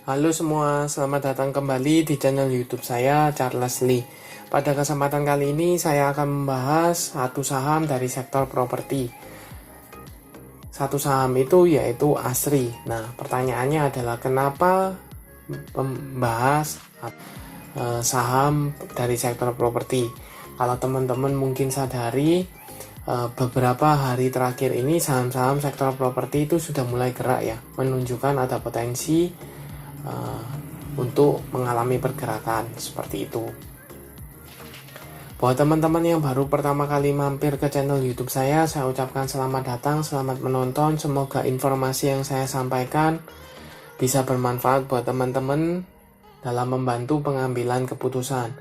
Halo semua, selamat datang kembali di channel YouTube saya, Charles Lee. Pada kesempatan kali ini saya akan membahas satu saham dari sektor properti. Satu saham itu yaitu ASRI. Nah, pertanyaannya adalah kenapa membahas saham dari sektor properti? Kalau teman-teman mungkin sadari, beberapa hari terakhir ini saham-saham sektor properti itu sudah mulai gerak ya, menunjukkan ada potensi untuk mengalami pergerakan seperti itu. Buat teman-teman yang baru pertama kali mampir ke channel YouTube saya ucapkan selamat datang, selamat menonton. Semoga informasi yang saya sampaikan bisa bermanfaat buat teman-teman dalam membantu pengambilan keputusan.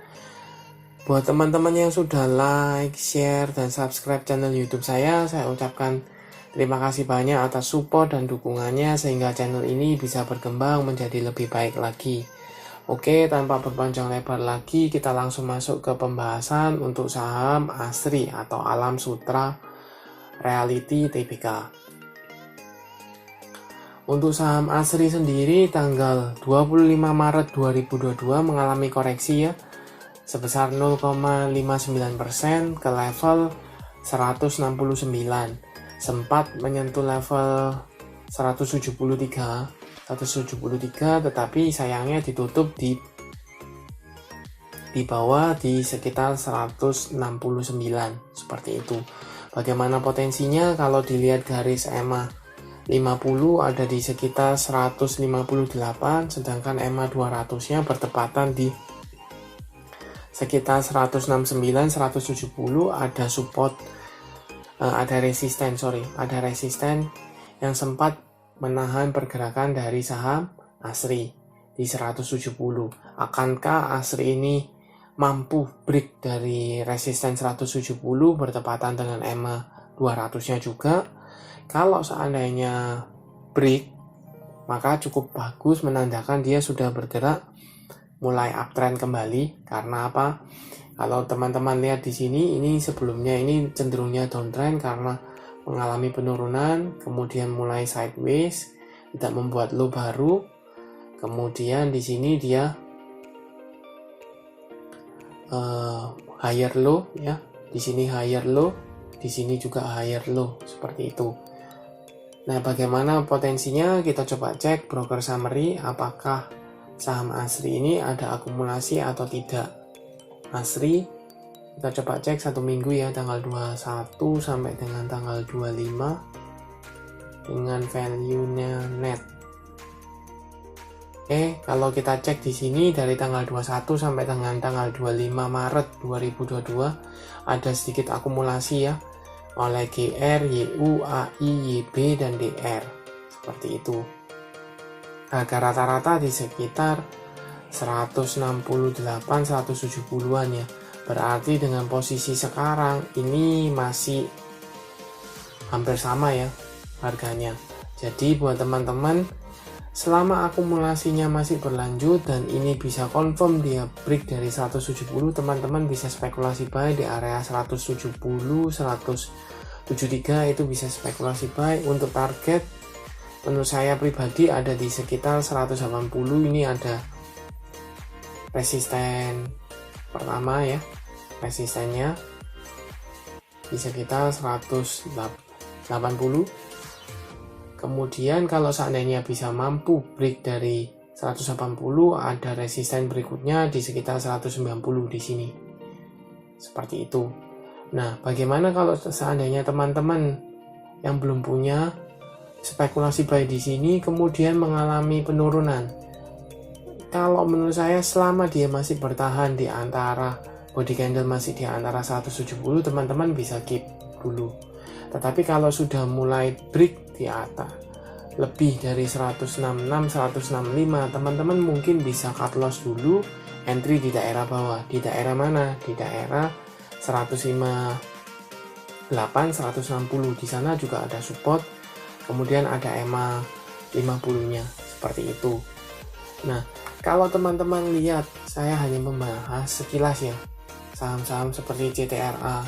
Buat teman-teman yang sudah like, share, dan subscribe channel YouTube saya ucapkan terima kasih banyak atas support dan dukungannya sehingga channel ini bisa berkembang menjadi lebih baik lagi. Oke, tanpa berpanjang lebar lagi, kita langsung masuk ke pembahasan untuk saham ASRI atau Alam Sutra Realty Tbk. Untuk saham ASRI sendiri tanggal 25 Maret 2022 mengalami koreksi ya, sebesar 0,59% ke level 169. Sempat menyentuh level 173 tetapi sayangnya ditutup di bawah di sekitar 169 seperti itu. Bagaimana potensinya? Kalau dilihat garis EMA 50 ada di sekitar 158, sedangkan EMA 200 nya bertepatan di sekitar 169 170. Ada support, ada resisten yang sempat menahan pergerakan dari saham ASRI di 170. Akankah ASRI ini mampu break dari resisten 170 bertepatan dengan EMA 200-nya juga? Kalau seandainya break, maka cukup bagus menandakan dia sudah bergerak mulai uptrend kembali. Karena apa? Kalau teman-teman lihat di sini, ini sebelumnya ini cenderungnya downtrend karena mengalami penurunan, kemudian mulai sideways, tidak membuat low baru. Kemudian di sini dia higher low ya. Di sini higher low, di sini juga higher low seperti itu. Nah, bagaimana potensinya? Kita coba cek broker summary apakah saham ASRI ini ada akumulasi atau tidak. ASRI kita coba cek satu minggu ya, tanggal 21 sampai dengan tanggal 25 dengan value-nya net. Oke, kalau kita cek di sini dari tanggal 21 sampai dengan tanggal 25 Maret 2022 ada sedikit akumulasi ya oleh GR, YU, AI, YB, dan DR. Seperti itu. Harga rata-rata di sekitar 168-170-an ya. Berarti dengan posisi sekarang ini masih hampir sama ya harganya. Jadi buat teman-teman, selama akumulasinya masih berlanjut dan ini bisa confirm dia break dari 170, teman-teman bisa spekulasi buy di area 170, 173 itu bisa spekulasi buy. Untuk target menurut saya pribadi ada di sekitar 180. Ini ada resisten pertama ya, resistennya di sekitar 180. Kemudian kalau seandainya bisa mampu break dari 180, ada resisten berikutnya di sekitar 190 di sini. Seperti itu. Nah, bagaimana kalau seandainya teman-teman yang belum punya spekulasi buy di sini kemudian mengalami penurunan? Kalau menurut saya selama dia masih bertahan di antara body candle masih di antara 170, teman-teman bisa keep dulu. Tetapi kalau sudah mulai break di atas lebih dari 166, 165, teman-teman mungkin bisa cut loss dulu, entry di daerah bawah. Di daerah mana? Di daerah 158, 160. Di sana juga ada support. Kemudian ada EMA 50-nya. Seperti itu. Nah, kalau teman-teman lihat, saya hanya membahas sekilas ya saham-saham seperti CTRA.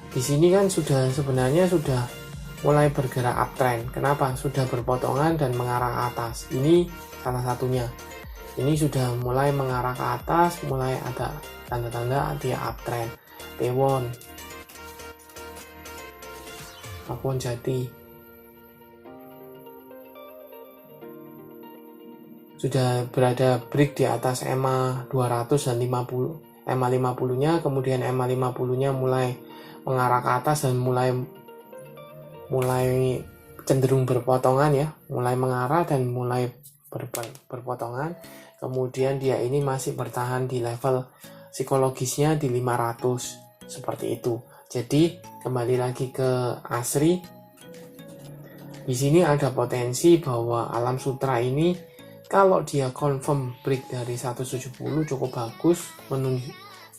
Di sini kan sebenarnya sudah mulai bergerak uptrend. Kenapa? Sudah berpotongan dan mengarah ke atas. Ini salah satunya. Ini sudah mulai mengarah ke atas, mulai ada tanda-tanda dia uptrend. Taiwan Jati sudah berada break di atas EMA 200 dan 50. EMA 50-nya, kemudian EMA 50-nya mulai mengarah ke atas dan mulai cenderung berpotongan ya, mulai mengarah dan mulai berpotongan. Kemudian dia ini masih bertahan di level psikologisnya di 500 seperti itu. Jadi kembali lagi ke ASRI, di sini ada potensi bahwa Alam Sutra ini kalau dia confirm break dari 170 cukup bagus,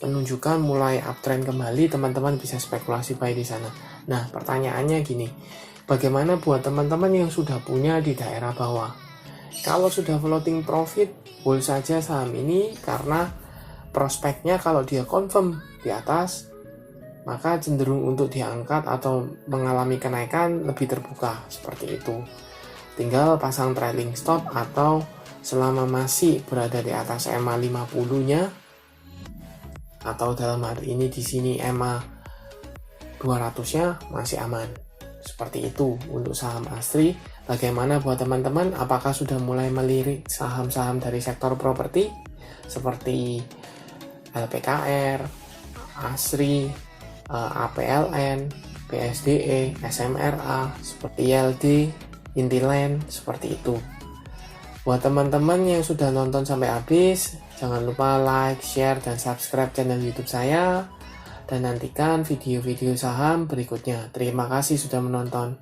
menunjukkan mulai uptrend kembali, teman-teman bisa spekulasi buy di sana. Nah, pertanyaannya gini, bagaimana buat teman-teman yang sudah punya di daerah bawah? Kalau sudah floating profit, hold saja saham ini karena prospeknya kalau dia confirm di atas, maka cenderung untuk diangkat atau mengalami kenaikan lebih terbuka seperti itu. Tinggal pasang trailing stop atau selama masih berada di atas EMA 50-nya atau dalam hari ini di sini EMA 200-nya masih aman. Seperti itu untuk saham ASRI. Bagaimana buat teman-teman? Apakah sudah mulai melirik saham-saham dari sektor properti seperti LPKR, ASRI, APLN, BSDE, SMRA, seperti YLD, Intiland, seperti itu. Buat teman-teman yang sudah nonton sampai habis, jangan lupa like, share, dan subscribe channel YouTube saya. Dan nantikan video-video saham berikutnya. Terima kasih sudah menonton.